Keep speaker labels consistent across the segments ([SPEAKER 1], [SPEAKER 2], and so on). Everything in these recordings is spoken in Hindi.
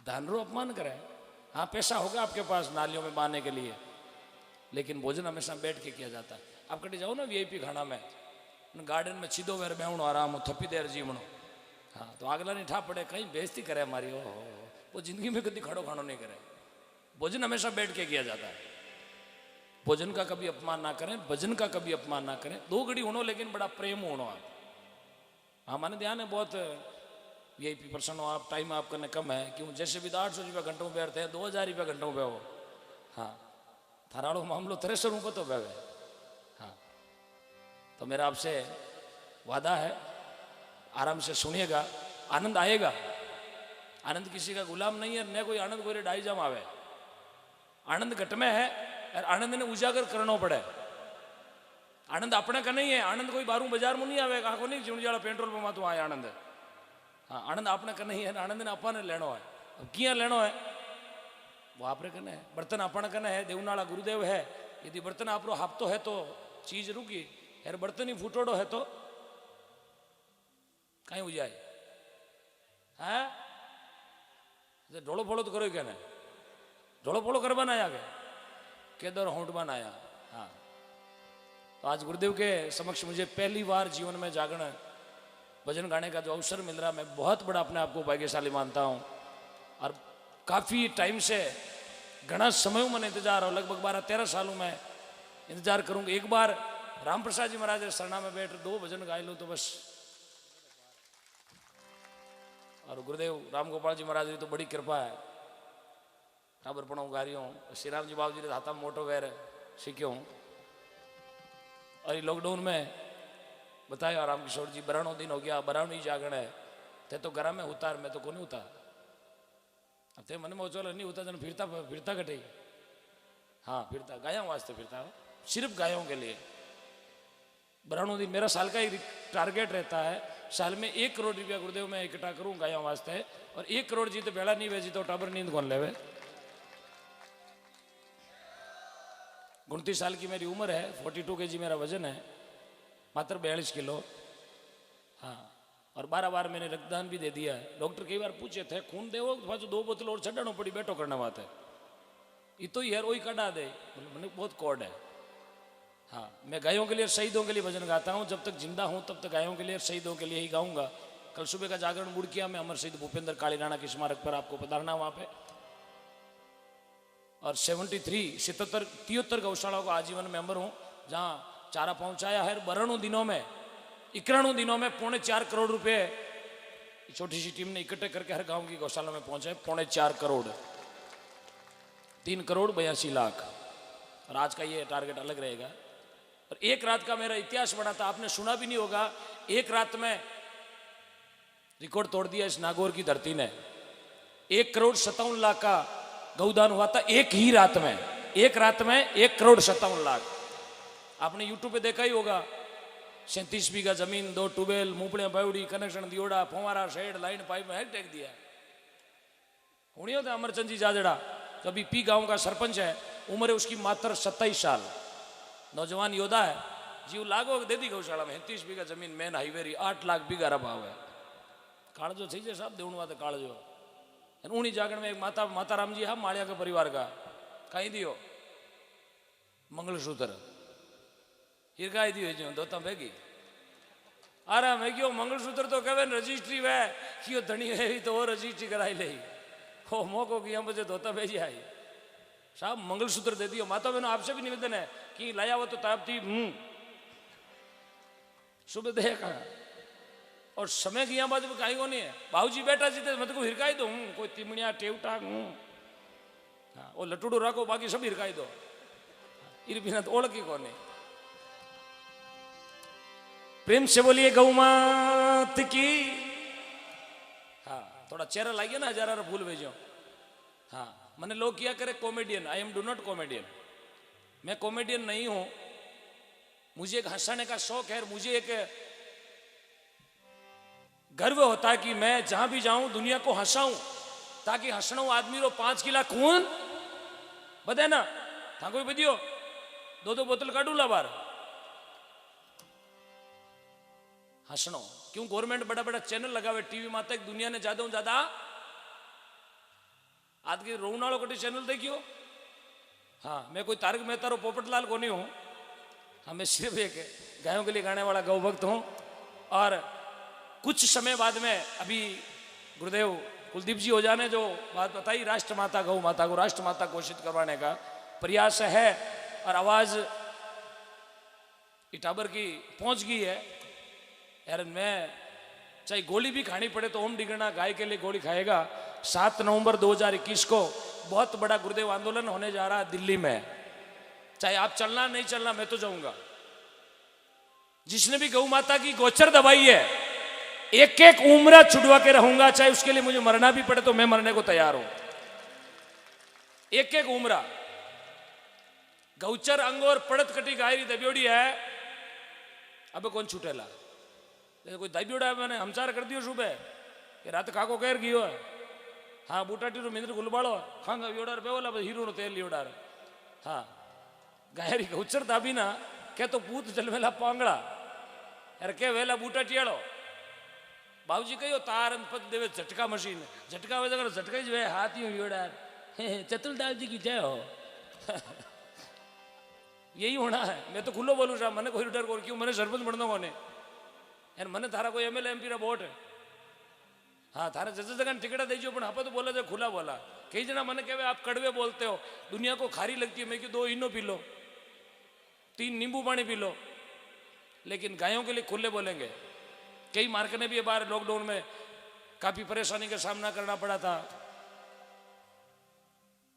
[SPEAKER 1] धन रो अपमान करे। हाँ पैसा होगा आपके पास नालियों में बहाने के लिए, लेकिन भोजन हमेशा बैठ के किया जाता है। आप कटी जाओ ना वीआईपी खाना में, गार्डन में सीधो वेर बेहणो आराम थप्पी देर जीवणो। हाँ तो अगला नहीं ठा पड़े कहीं बेइज्जती करे हमारी। ओहो वो जिंदगी में कभी खड़ो खानो नहीं करे। भोजन हमेशा बैठ के किया जाता है। भोजन का कभी अपमान ना करें, भजन का कभी अपमान ना करें। 2 घड़ी होनो लेकिन बड़ा प्रेम होनो आप। हाँ मैंने ध्यान है बहुत वीआईपी पर्सन हो आप, टाइम आप करने कम है क्यों, जैसे भी 800 रुपया घंटों पे हैं 2000 रुपया घंटों पे हो। हाँ थाराड़ो मामलो 63 रुपये तो पे। हाँ तो मेरा आपसे वादा है, आराम से सुनिएगा, आनंद आएगा। आनंद किसी का गुलाम नहीं है, न कोई आनंद कोई डाई जाम आवे। आनंद घट में है और आनंद ने उजागर करना पड़े। आनंद अपने का नहीं है, आनंद कोई बारू बाजार में नहीं आवे, कहा को नहीं जुड़जाड़ा पेट्रोल पंप तो आए आनंद। हाँ आनंद अपने का नहीं है, आनंद ने अपने लेनो है। अब किया लेनो है वो आपने करना है। बर्तन अपने करना है, देवनाला गुरुदेव है। यदि बर्तन आप हापतो है तो चीज रुकी, यार बर्तन ही फूटोड़ो है तो कहीं हो जाए। है ढोलो फोड़ो तो करो क्या, ढोलो फोड़ो कर बनाया के दर होंठ बनाया। हाँ तो आज गुरुदेव के समक्ष मुझे पहली बार जीवन में जागरण भजन गाने का जो अवसर मिल रहा, मैं बहुत बड़ा अपने आप को भाग्यशाली मानता हूँ। और काफ़ी टाइम से घना समय मैंने इंतजार हो, लगभग 12-13 सालों में इंतजार करूँगा एक बार राम प्रसाद जी महाराज सरना में बैठ 2 भजन गा लूँ तो बस। और गुरुदेव राम गोपाल जी महाराज की तो बड़ी कृपा है, टाबरपणों गा रही हूँ। श्री राम जी बाबू जी ने हाथा में मोटो वैर सीख्यो हूँ। और ये लॉकडाउन में बताया राम किशोर जी 12 दिन हो गया, 12 ही जागरण है, ते तो घर में उतार, मैं तो को नहीं उतार। अब ते मन में चलो नहीं उतार, फिरता फिरता कटे। हाँ फिरता गायों वास्ते फिरता, सिर्फ गायों के लिए 12 दिन। मेरा साल का ही टारगेट रहता है, साल में 1 करोड़ रुपया गुरुदेव में इकट्ठा करूँ गायों वास्ते। और 1 करोड़ जी तो बेड़ा नहीं भेजी तो टाबर नींद कौन लेवे। 29 साल की मेरी उम्र है, 42 kg मेरा वजन है, मात्र 42 किलो। हाँ और 12 बार मैंने रक्तदान भी दे दिया है। डॉक्टर कई बार पूछे थे खून देवो पाचो 2 बोतल और छड़ानो पड़ी बैठो करने बात है, ये तो यार वही कटा दे, मैंने बहुत कोड है। हाँ मैं गायों के लिए शहीदों के लिए भजन गाता हूँ, जब तक जिंदा हूँ तब तक गायों के लिए शहीदों के लिए ही गाऊंगा। कल सुबह का जागरण मुड़किया में अमर शहीद भूपेंद्र काली राणा के स्मारक पर आपको पधारना वहाँ पे। और 73 गौशालाओं का आजीवन मेंबर हूँ, जहाँ चारा पहुँचाया है। 12 दिनों में 91 दिनों में 4.25 करोड़ रुपए छोटी सी टीम ने इकट्ठे करके हर गांव की गौशाला में पहुंचे। 4.25 करोड़, 3 करोड़ 82 लाख। और आज का ये टारगेट अलग रहेगा। और एक रात का मेरा इतिहास बना था, आपने सुना भी नहीं होगा। एक रात में रिकॉर्ड तोड़ दिया इस नागौर की धरती ने। 1 करोड़ 57 लाख का गौदान हुआ था एक ही रात में। एक रात में 1 करोड़ 57 लाख। आपने यूट्यूब पे देखा ही होगा। 37 बीघा जमीन, 2 ट्यूबवेल, मूंगफलियां बावड़ी, कनेक्शन दियोड़ा, फंवारा, शेड, लाइन, पाइप में टेक दिया। हुणियो था अमरचंद जी जाजड़ा, तो अभी पी गांव का सरपंच है, उम्र है उसकी मात्र 27 साल। नौजवान योद्धा है, जीव लागो दे दी गौशाला में। 33 बीघा जमीन, मेन हाईवे री, 8 लाख बीघा भाव है। कालजो थी जे साहब देवणवा तो कालजो। ऊनी जागरण में एक माता राम जी हा माड़िया के परिवार का कहीं दियो मंगलसूत्र हिरकाई दियो जो दोता भेगी। अरे मैं क्यों मंगलसूत्र तो कहे रजिस्ट्री वे क्यों धनी है तो वो रजिस्ट्री कराई ले हो मौको किया मुझे धोता भेजी आई साहब मंगलसूत्र दे दियो। माता बहनों आपसे भी निवेदन है कि लाया वो तो तापती सुबह देखा। और समय की यहाँ बाजू में कहीं को नहीं है। बाबूजी बेटा जी मैं तो हिरकाई दो कोई तिमड़िया टेवटा हाँ वो लटूडू रखो बाकी सब हिरकाई दो। इन बिना तो ओळखी को नहीं। प्रेम से बोलिए गौ मात की। हाँ थोड़ा चेहरा लाइए ना, हजारा भूल भेजो। हाँ मैंने लोग किया करे comedian, I am do not comedian. मैं कॉमेडियन नहीं हूं। मुझे एक हंसाने का शौक है। मुझे एक गर्व होता है कि मैं जहां भी जाऊं दुनिया को हंसाऊं, ताकि हंसणो आदमी रो 5 किला खून बदे ना था कोई बदियो 2-2 बोतल काढू ला बार हंसणो। क्यों गवर्नमेंट बड़ा बड़ा चैनल लगावे टीवी माता दुनिया ने ज्यादा ज्यादा आज की रोनाड़ो कटी चैनल देखियो। हाँ, मैं कोई तारक मेहता रो पोपटलाल को नहीं हूँ। हाँ, मैं सिर्फ एक गायों के लिए गाने वाला गौ भक्त हूँ। और कुछ समय बाद में अभी गुरुदेव कुलदीप जी ओझा ने जो बात बताई, राष्ट्रमाता गौ माता को राष्ट्रमाता घोषित करवाने का प्रयास है और आवाज इटाबर की पहुंच गई है। यार मैं चाहे गोली भी खानी पड़े तो ओम डिगना गाय के लिए गोली खाएगा। 7 नवंबर 2021 को बहुत बड़ा गुरुदेव आंदोलन होने जा रहा है दिल्ली में। चाहे आप चलना नहीं चलना, मैं तो जाऊंगा। जिसने भी गौ माता की गोचर दबाई है, एक एक उम्र छुड़वा के रहूंगा, चाहे उसके लिए मुझे मरना भी पड़े तो मैं मरने को तैयार हूं। एक एक उम्र गौचर अंगोर पड़त कटी गायरी दबियोड़ी है, अब कौन छूटेला। कोई दबियोड़ा मैंने हमचार कर दियो सुबह कि रात खाको कैर गयो है। हाँ, बूटाटी रो मिंद्र गुलबाड़ो खांगा योडार बेवला हीरो नो तेल योडार। हाँ, गायरी गौचर दाबी ना के तो पूत जलवेला पांगड़ा यार के वेला बूटाटियाड़ो बाबूजी कहो तार पद देवे झटका मशीन झटका वे जगह झटका ही हाथ यूं योडार चतुरदास जी की जय हो। यही होना है। मैं तो खुलो बोलूँ साहब, मैंने कोई डर को क्यों, मैंने सरपंच बनना कोने यार, मैंने थारा कोई एमएलए एमपी रा वोट है। हाँ, थारा जज जगह टिकटा दीजिए, पर आप तो बोला जो खुला बोला। कई जना मैंने कहे आप कड़वे बोलते हो, दुनिया को खारी लगती है। मैं क्यों 2 इनो पी लो, 3 नींबू पानी पी लो, लेकिन गायों के लिए खुले बोलेंगे। कई मार्केट ने भी बाहर लॉकडाउन में काफी परेशानी का सामना करना पड़ा था।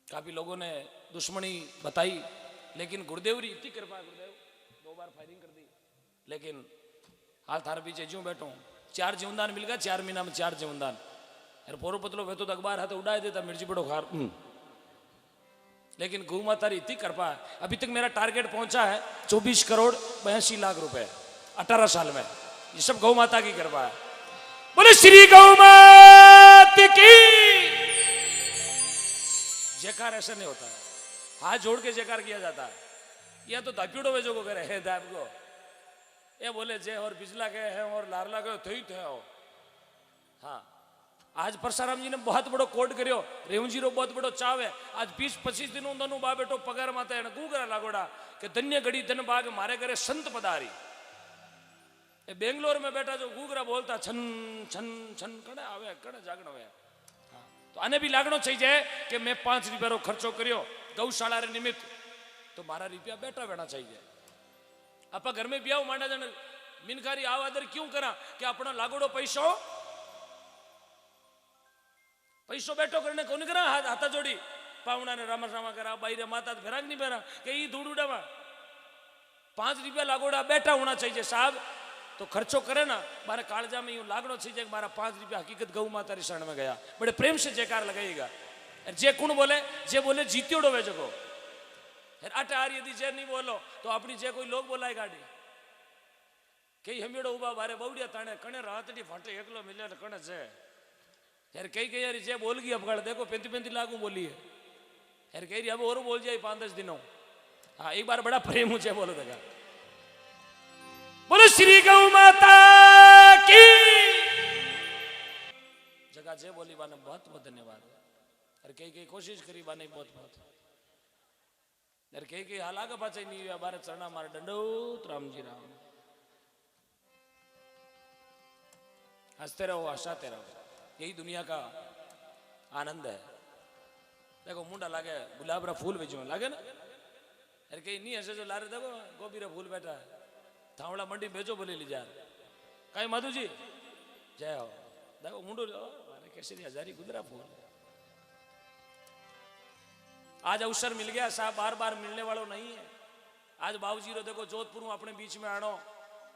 [SPEAKER 1] काफी लोगों ने दुश्मनी बताई, लेकिन गुरुदेव री इतनी कृपा, गुरुदेव 2 बार फायरिंग कर दी, लेकिन हाल थारे पीछे ज्यों बैठो। 4 जीवनदान मिल गया 4 महीना में, 4 जीवनदान। यार पोरो पतलो वे तो अखबार हाथ उड़ा देता मिर्ची बड़ो खार। लेकिन गौ माता री इतनी कृपा है, अभी तक मेरा टारगेट पहुंचा है 24 करोड़ 82 लाख रुपए 18 साल में। ये सब गौ माता की कृपा है। बोले श्री गौ माता की जयकार। ऐसा नहीं होता है, हाथ जोड़ के जयकार किया जाता है। या तो दापियोड़ो वेजो को करे है दाप को, ये बोले जय और बिजला के है और लारला के थे थे हो। हाँ, आज परसाराम जी ने बहुत बड़ो कोट करियो, रेवण जी रो बहुत बड़ो चाव है। आज 20-25 दिनों दोनों बा बेटो पगार माता है गूगरा लागोड़ा के धन्य घड़ी धन बाग मारे करे संत पधारी। ए बेंगलोर में बैठा जो गूगरा बोलता छन छन छन कड़े आवे कड़े जागण हुए। हाँ, तो आने भी लागणो चाहिए कि मैं 5 रुपया रो खर्चो करियो गौशाला रे निमित्त, तो मारा रुपया बेटा बेना चाहिए। आप घर में ब्याह मांडा जन मिनकारी आवादर क्यों करा कि अपना लागोड़ो पैसो बैठो करने कौन करा हाथा जोड़ी पावना ने रामा रामा करा बाई रे माता फेरा नहीं फेरा के ई धूड़ उड़ावा। 5 रुपया लागोड़ा बैठा होना चाहिए साहब, तो खर्चो करे ना। मारे कालजा में यूं लागणो चाहिए कि मारा 5 रुपया हकीकत गौ माता री शरण में गया। बड़े प्रेम से जयकार लगाएगा। जे कुण बोले, जे बोले जीत्योड़ो वे जगो अट आ रही यदि जे नहीं बोलो तो अपनी जे कोई लोग बोलाए गाड़ी कई हमेड़ो उबा बारे बौड़िया ताने कणे रातड़ी फाटे एकलो मिले तो कणे जे यार कई यार जे बोल गई अब देखो 35 लाख बोली है यार कही रही अब और बोल जाए 5-10 दिनों। हाँ, एक बार बड़ा प्रेम मुझे बोलो देगा। बोलो श्री गौ माता की जगह जे बोली बाने बहुत बहुत धन्यवाद। यार कई कोशिश करी बाने बहुत बहुत यार कई हाला का पाचे नहीं हुआ बारे चरना मारे दंडोत राम जी राम। हंसते रहो हंसाते रहो, यही दुनिया का आनंद है। देखो मुंडा लागे गुलाब रा फूल बेचो लागे ना यार कहीं नहीं हंसे जो ला रहे देखो गोभी रा फूल बैठा है थावड़ा मंडी बेचो बोले ली जा कहीं माधु जी जय हो। देखो मुंडो कैसे हजारी गुजरा फूल। आज अवसर मिल गया साहब, बार बार मिलने वालों नहीं है। आज बाबूजी रो देखो जोधपुर में अपने बीच में आनो,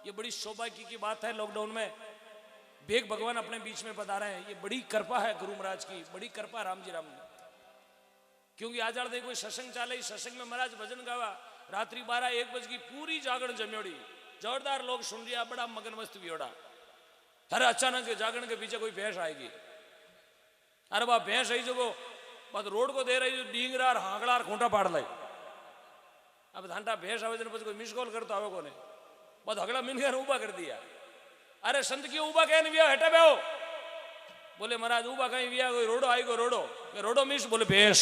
[SPEAKER 1] ये बड़ी सौभाग्य की बात है। लॉकडाउन में बेग भगवान अपने बीच में पधारे हैं, ये बड़ी कृपा है गुरु महाराज की, बड़ी कृपा राम जी राम ने। क्योंकि आज देखो कोई सत्संग चाले, सत्संग में महाराज भजन गावा, रात्रि 12-1 बज की पूरी जागरण जम्योड़ी, जोरदार लोग सुन रिया, बड़ा मगन मस्त वियोड़ा। अरे अचानक जागरण के पीछे कोई भैंस आएगी, अरे बा भैंस आई जो बस रोड को दे रही डींगरा हांगड़ा खूंटा पाड़ लाई। अब धांटा भैंस आवे પછી कोई मिस कॉल करता आवे कोने बस हगड़ा मिन गया उबा कर दिया। अरे संत क्यों उबा कहने भी हटा बेहो बोले महाराज ऊबा कहीं विया कोई रोडो आई गो रोडो, रोडो मीस बोले भैंस।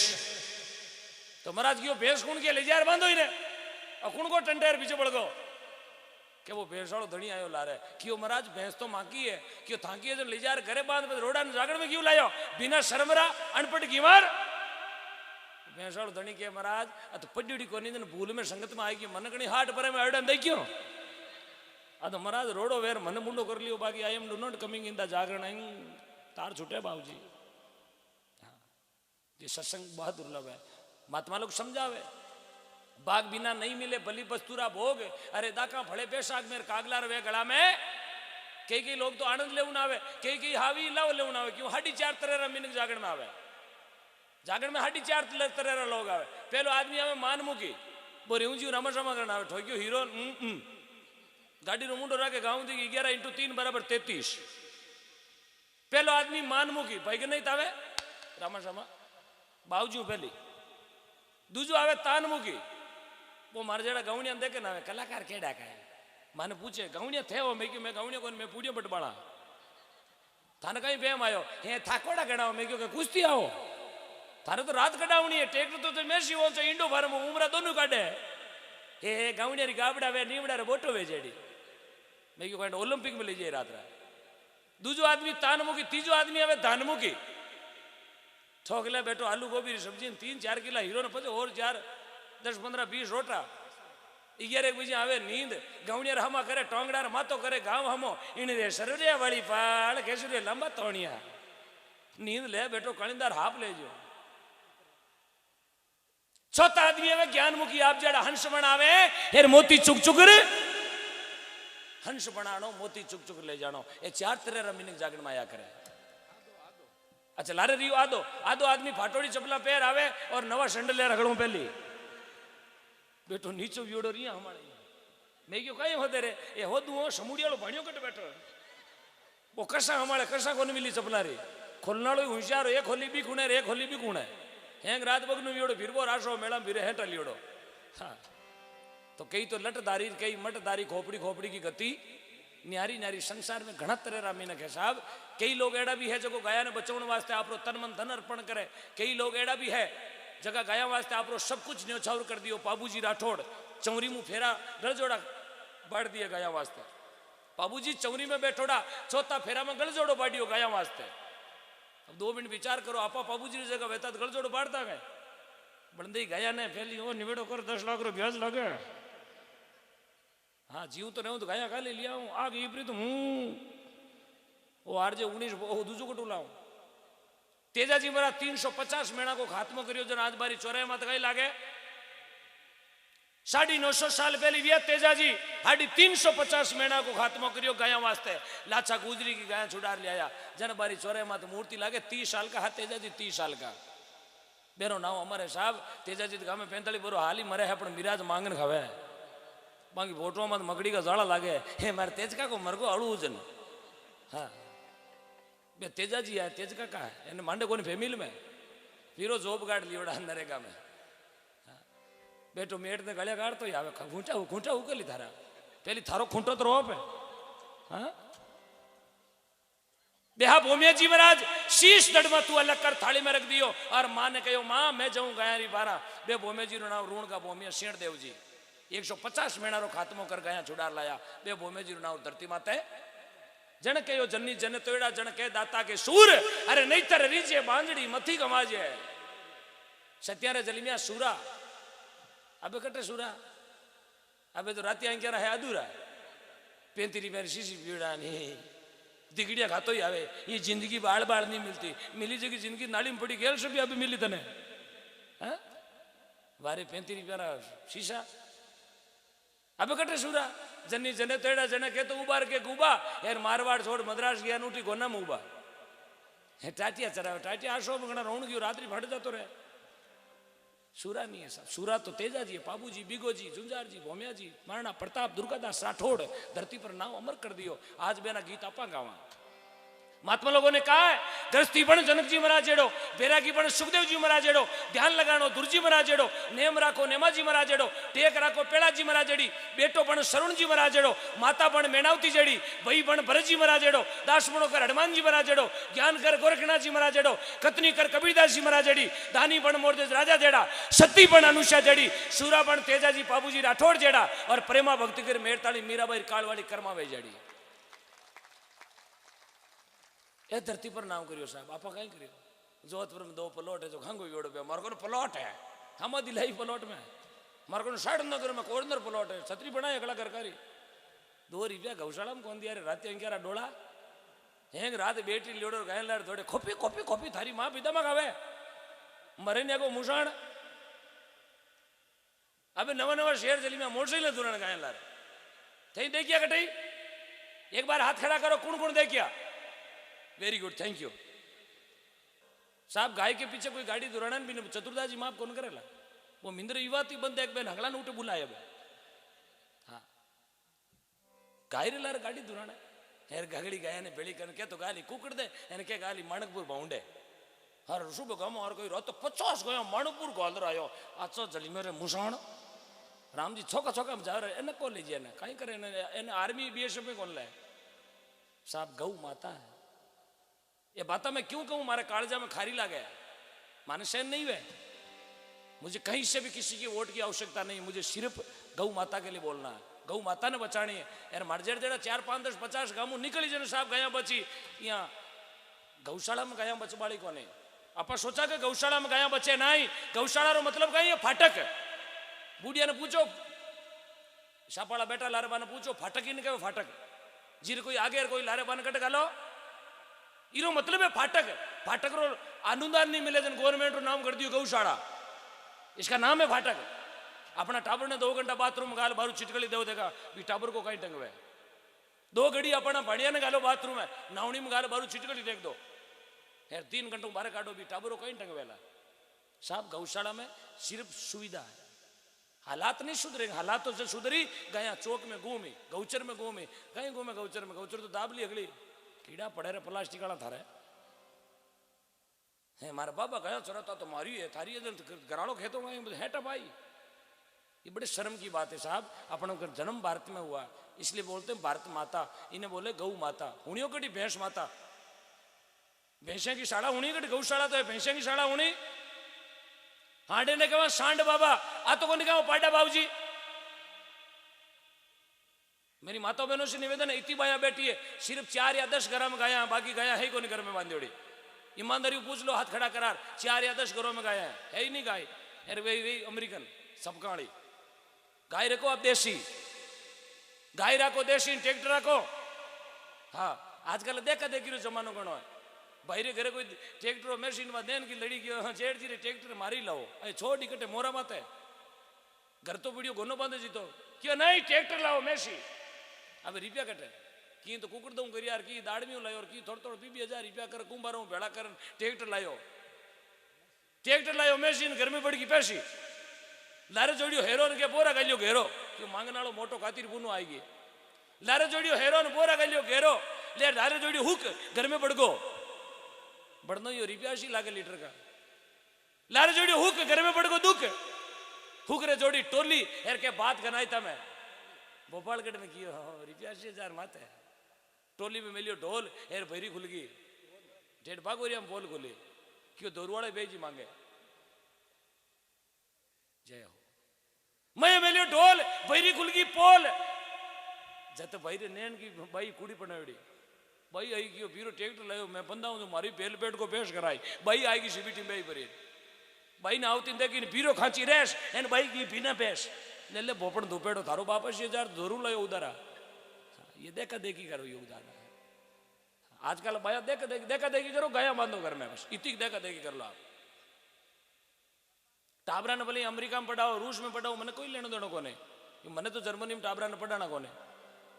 [SPEAKER 1] तो महाराज क्यों भैंस कुण के ले जार बांधो ही ने और कुण को टंडेर पीछे पड़ गो कि वो भैंस वालों धनी आयो ला रहे क्यों महाराज भैंस तो मांकी है क्यों थाकी है जो ले जार घरे बांध रोडा ने जागरण में क्यों लायो बिना शर्मरा अनपढ़ गीवार। भैंस वालों धनी के महाराज तो पड्डी को नींद भूल में संगत में आएगी मन कणी हाट पर में अड़न दे क्यों तो महाराज रोडो वेर मन मुंडो कर लियो बाकी I am do not coming in the जागरण तार छूटे बाबूजी। हाँ ये सत्संग बहुत दुर्लभ है। महात्मा लोग समझावे बाग बिना नहीं मिले बलि बस्तूरा भोग अरे दाका फड़े पेशाक मेरे कागला रवे गला में कई लोग तो आनंद लेवन आवे कई हावी लाव लेवन आवे क्यों 4.5 तरह मिनक जागरण में आवे जागरण में 4.5 तरह लोग आवे। पहलो आदमी आवे मानमुखी बोरे ऊंची रमा शमा करना आवे ठोक्यो हीरो गाड़ी रो मुंडो राखे गाँव दी 11 × 3 = 33। पहलो आदमी मानमुखी भाई के नहीं तावे रमा शमा बावजू पहली दूजो आवे तानमुखी वो मारे जड़ा गावणिया देखे ना कलाकार केड़ा का माने पूछे गावणिया थे वो मैं क्यों मैं गावणिया कोन मैं पूड़ियो बटबाणा थाने कहीं बेम आयो हे थाकोड़ा गणाओ मैं क्यों के कुश्ती आओ थारे तो रात कटावनी है ट्रैक्टर तो मेसी हो तो इंडो भर में उमरा दोनों काटे हे गावणिया री गाबड़ा वे नीवड़ा रे बोटो वे जेडी मैं क्यों कहते ओलंपिक में ले जाए रात रा। दूजो आदमी तानमुखी तीजो आदमी आवे धानमुखी ठोकले बैठो आलू गोभी की सब्जी 3-4 किलो हीरो ने पचे और 4 10-15-20 रोटा 11 बजे आवे नींद गावणिया हमा करे टोंगड़ा मातो करे गांव हमो इन रे सररिया वाली पाल केसुरे लंबा तोणिया नींद ले बैठो कणीदार हाफ ले जो। चौथा आदमी आवे ज्ञानमुखी आप जड़ा हंस बनावे हेर मोती चुक चुक हंस बनानो मोती चुक चुक ले जानो ये 4 तरह रा मीनिंग जागरण में आया करे। अच्छा लारे रियो आदो आदो आदमी फाटोड़ी चपला पैर आवे और नवा संडल ले रगड़ो पहली बेटो नीचो व्योड़ो रिया हमारे मैं क्यों कहीं होते रे ये हो दूँ समूड़ी वालों भाणियों कट बैठो वो कसा हमारे कसा को नहीं मिली चपला रे खोलना लो होशियार एक होली भी खूणे रे एक होली भी खूणे हैंग रात बगनू व्योड़ो फिर वो राशो मेला फिर हेंटा लियोड़ो। हाँ तो कई तो लटदारी कई मटदारी खोपड़ी खोपड़ी की गति न्यारी न्यारी संसार में घना तरह रा मीनक है साहब। कई लोग एड़ा भी है जो गाया ने बचाने वास्ते आप तन मन धन अर्पण करे कई लोग एड़ा भी है जगह गाया वास्ते आप सब कुछ न्योछावर कर दियो। पाबूजी राठौड़ चौरी मुँह फेरा गलजोड़ा बाढ़ दिए गाया वास्ते पाबूजी चौरी में बैठोड़ा चौथा फेरा में गलजोड़ो बाढ़ियो गाया वास्ते। अब 2 मिनट विचार करो आपा पाबूजी की जगह बेहता गलजोड़ो बाढ़ता गए बंदे गाया ने पहली ओ निवेड़ो कर 10 लाख रो ब्याज लगे। हाँ जीव तो नहीं तो गाया खा ले लिया हूँ आग इपरी तो हूँ वो RJ 19 दूजो को टूला हूँ। तेजाजी मेरा 350 मेणा को खात्मो करियो जन आज बारी 84 मत गई लागे 950 साल पहले भी तेजाजी 350 मेणा को खात्मो करियो गाया वास्ते लाचा गुजरी की गाया छुड़ा लिया जन बारी 84 मत मूर्ति लागे 30 साल का। हाँ तेजाजी 30 साल का बेरो नाव हमारे साहब तेजाजी गाँव में 45 बरो हाली मरे है पर मिराज मांगन खावे बाकी फोटो मत मकड़ी का जाड़ा लागे हे मारे तेजका को मरगो अड़ू जन। हाँ बे तेजाजी है तेजका का है एने मांडे कोनी फैमिली में फिरो जॉब गार्ड लियोड़ा नरेगा में। हाँ बेटो मेट ने गले गाड़ तो आवे खूंटा उकली थारा पहली थारो खूंटो तो रोप है। हाँ बेहा भोमिया जी महाराज शीश दड़मा तू अलग कर थाली में रख दियो और माँ ने कहो माँ मैं जाऊं गाया री बारा बे भोमिया जी रो नाम ऋण का भोमिया शेण देव जी 150 मेणा रो खात्मो कर गया छुड़ार लाया बे भोमे जी नाव धरती माते जन कहो जन्नी जन तोड़ा जन कह दाता के सूर अरे नहीं तर रीजे बांधड़ी मथी कमाजे सत्यारे जलिमिया सूरा अबे कटे सूरा अबे तो राती आंक्यारा है अधूरा 35 रुपया शीशी पीड़ा नहीं दिगड़िया खातो ही आवे ये जिंदगी बाड़ बाड़ नहीं मिलती मिली जगह जिंदगी नाली में पड़ी गेल से भी अभी मिली तने हाँ वारे 35 रुपया शीशा अब कटे सूरा जन्नी जने तेड़ा जने के तो उबार के गुबा यार मारवाड़ छोड़ मद्रास गया नूटी गोना में उबा है टाटिया चरावे टाटिया आशो बगड़ा रोण गयो रात्रि भट जातो रहे सूरा नहीं है सब सूरा तो तेजा जी पाबू जी बीगो जी झुंझार जी भोमिया जी महाराणा प्रताप दुर्गादास राठौड़ धरती पर नाम अमर कर दियो आज बेना गीत आपा गावा महात्मा लोगों ने कहा है गृहस्थी पण जनक जी महाराज जेड़ो, बैरागी पण सुखदेव जी महाराज जेड़ो, ध्यान लगानो दुर्जी महाराज जेड़ो, नेम राखो नेमाजी महाराज जेड़ो, टेक राखो पेड़ाजी महाराज जेड़ी, बेटो पण शरण जी महाराज जेड़ो, माता पण मेणावती जेड़ी, भाई पण भरत जी महाराज जेड़ो, दासपणो कर हनुमान जी महाराज जेड़ो, ज्ञान कर गोरखनाथ जी महाराज जेड़ो, कतनी कर कबीरदास जी महाराज जेड़ी, दानी पण मोरदेस राजा जेड़ा, सती पण अनुषा जेड़ी, सूरा पण तेजाजी बाबूजी राठौड़ जेड़ा, और प्रेमा भक्ति कर मेरताली मीराबाई कालवाड़ी कर्माबाई जेड़ी। ए धरती पर नाम करियो साहब, आपा कहीं करियो। जोधपुर में 2 प्लॉट है जो खांगो योड़ पे, मारे को प्लॉट है, हम दिलाई प्लॉट में, मारे को साइड नगर में कोर्नर प्लॉट है, छतरी बनाए अगला करकारी 2 रुपया गौशाला में कौन दिया रे, रात अंग्यारा डोला हेंग रात बेटी लियोड़ो गाय लार थोड़े खोपी खोपी खोपी थारी माँ पिता में खावे मरे ने को मुसाण। अबे नवा नवा शेर जली में मोटरसाइकिल दुरान गाय लार थे देखिया कटई, एक बार हाथ खड़ा करो, कौन कौन देखिया? वेरी गुड, थैंक यू साहब। गाय के पीछे कोई गाड़ी दुराना भी नहीं, चतुर्दास जी माफ कौन करेला? वो मिंद्र युवाती बंद एक बेन हगला उठे बुलाया बे, हाँ गाय रे लार गाड़ी दुराना हेर घगड़ी गाय ने बेड़ी कर के तो गाली कुकड़ दे एने के गाली माणकपुर बाउंडे हर सुबह गम और कोई रात तो 50 गयो माणकपुर गोलर आयो आचो जली मेरे मुसाण राम जी छोका छोका में जा रहे एने को लीजिए ने कहीं करे एने आर्मी बीएसएफ में कौन लाए साहब? गौ माता है। ये बात मैं क्यों कहूं, मारे कालजा में खारी ला गया, माने सहन नहीं हुए। मुझे कहीं से भी किसी की वोट की आवश्यकता नहीं, मुझे सिर्फ गौ माता के लिए बोलना है, गौ माता ने बचानी है। यार मर्जेड़ जेड़ा 4 5 10 50 गांव निकली जने साहब गया बची, यहाँ गौशाला में गया बचवाड़ी कोने। आप सोचा कि गौशाला में गया बचे नहीं, गौशाला रो मतलब कहीं फाटक। बूढ़िया ने पूछो, सापाड़ा बेटा लारे बाने पूछो, फाटक ही नहीं कहे फाटक, जीरे कोई आगे कोई लारे बाने कट गालो, इरो मतलब है फाटक। फाटक रो अनुदान नहीं मिले जन गवर्नमेंट रो नाम कर दियो गौशाला, इसका नाम है फाटक। अपना टाबर ने 2 घंटा बाथरूम गाल बारू छिटकली देव देगा भी टाबर को कहीं टंगवे, 2 घड़ी अपना बढ़िया ने गालो बाथरूम है नावनी में गाल बारू छिटकली देख दो यार 3 घंटों बाहर काटो भी टाबर को कहीं टंगवेला। साहब गौशाला में सिर्फ सुविधा है, हालात नहीं सुधरेंगे। हालातों से सुधरी गया चौक में घूमी, गौचर में घूमी, कहीं घूमे गौचर में, गौचर तो दाब ली अगली कीड़ा पड़े रे प्लास्टिक वाला थारे है। मारा बाबा गया चराता तो मारी है थारी घराड़ो खेतों में हेटा भाई, ये बड़े शर्म की बात है साहब। अपना जन्म भारत में हुआ इसलिए बोलते हैं भारत माता, इन्हें बोले गौ माता। हुणियों कटी भैंस माता, भैंसे की शाला हुणी कटी गौशाला तो है, भैंसे की शाला हुणी। हांडे ने कहा सांड बाबा, आ तो कौन कहा पाडा बाबूजी। मेरी माता बहनों से निवेदन है, इतनी बाया बैठी है, सिर्फ 4 या 10 घर में गाया, बाकी गाया है कौन घर में बांधी। ईमानदारी पूछ लो, हाथ खड़ा करार, 4 या 10 घरों में गाया है ही नहीं गाय। अरे वही अमेरिकन सबकाड़ी गाय रखो, आप देसी गाय रखो, देसी ट्रैक्टर रखो। हाँ आजकल देखा देखी जमानो घणो है, भाई रे घरे कोई ट्रैक्टर मशीन में देन की लड़ी गयो जेठ जी रे ट्रैक्टर मारी लाओ, अरे छोड़ कटे मोरा माते घर तो वीडियो घोनो बांधे जी तो क्यों नहीं ट्रैक्टर लाओ मेसी। अब रुपया कटे की तो कुकड़ दऊ कर यार, की दाड़मियों लायो, की थोड़ा थोड़ा 20,000 रुपया कर कुंभारों भेड़ा कर ट्रैक्टर लायो, ट्रैक्टर लायो मशीन घर में पड़गी पैसी लारे जोड़ियो हेरोन के बोरा गलियो घेरो, क्यों मांगने वालों मोटो खातिर पुनो आएगी। लारे जोड़ियो हेरोन बोरा गलियो घेरो, ले लारे जोड़ियो हुक घर में पड़ गो, बढ़नो यो रुपया सी लागे लीटर का। लारे जोड़ियो हुक घर में पड़ गो दुख, हुक रे जोड़ी टोली हेर के बात गनाई था मैं भोपालगढ़ में कियो रुपया 80,000 माते टोली में मिलियो ढोल हेर भैरी खुल गई 1.5 बागोरिया में बोल खुली क्यों दोरवाड़े बेजी मांगे जय हो। मैं मिलियो ढोल भैरी खुल गई पोल जत भाई रे नैन की भाई कुड़ी पनावड़ी भाई आई क्यों पीरो ट्रैक्टर लायो मैं बंदा हूं तो मारी पहल पेट को पेश कराई भाई आएगी सीबीटी में पर भाई ना आवती देखी पीरो खांची रेस एन भाई की पीना पेश ले ले भोपड़ धोपेड़ो थारो वापस 1000 जरूर लायो उधारा। ये देखा देखी करो ये उधारा आजकल भाया देखा देखी करो गया बांधो घर में बस इतनी देखा देखी कर लो आप। टाबरा ने भले अमेरिका में पढ़ाओ रूस में पढ़ाओ मैंने कोई लेना देना को नहीं, मैंने तो जर्मनी में टाबरा ने पढ़ाना को नहीं।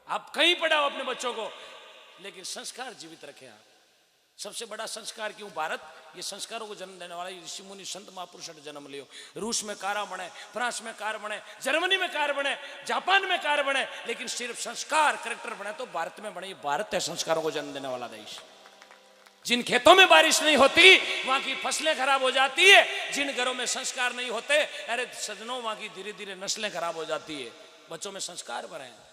[SPEAKER 1] आप कहीं पढ़ाओ अपने बच्चों को लेकिन संस्कार जीवित रखें आप। सबसे बड़ा संस्कार क्यों भारत ये संस्कारों को जन्म देने वाला ऋषि मुनि संत महापुरुष ने जन्म लियो। रूस में कार बने, फ्रांस में कार बने, जर्मनी में कार बने, जापान में कार बने, लेकिन सिर्फ संस्कार करेक्टर बने तो भारत में बने। भारत है संस्कारों को जन्म देने वाला देश। जिन खेतों में बारिश नहीं होती वहां की फसलें खराब हो जाती है, जिन घरों में संस्कार नहीं होते, अरे सजनों वहां की धीरे धीरे नस्लें खराब हो जाती है। बच्चों में संस्कार भरें।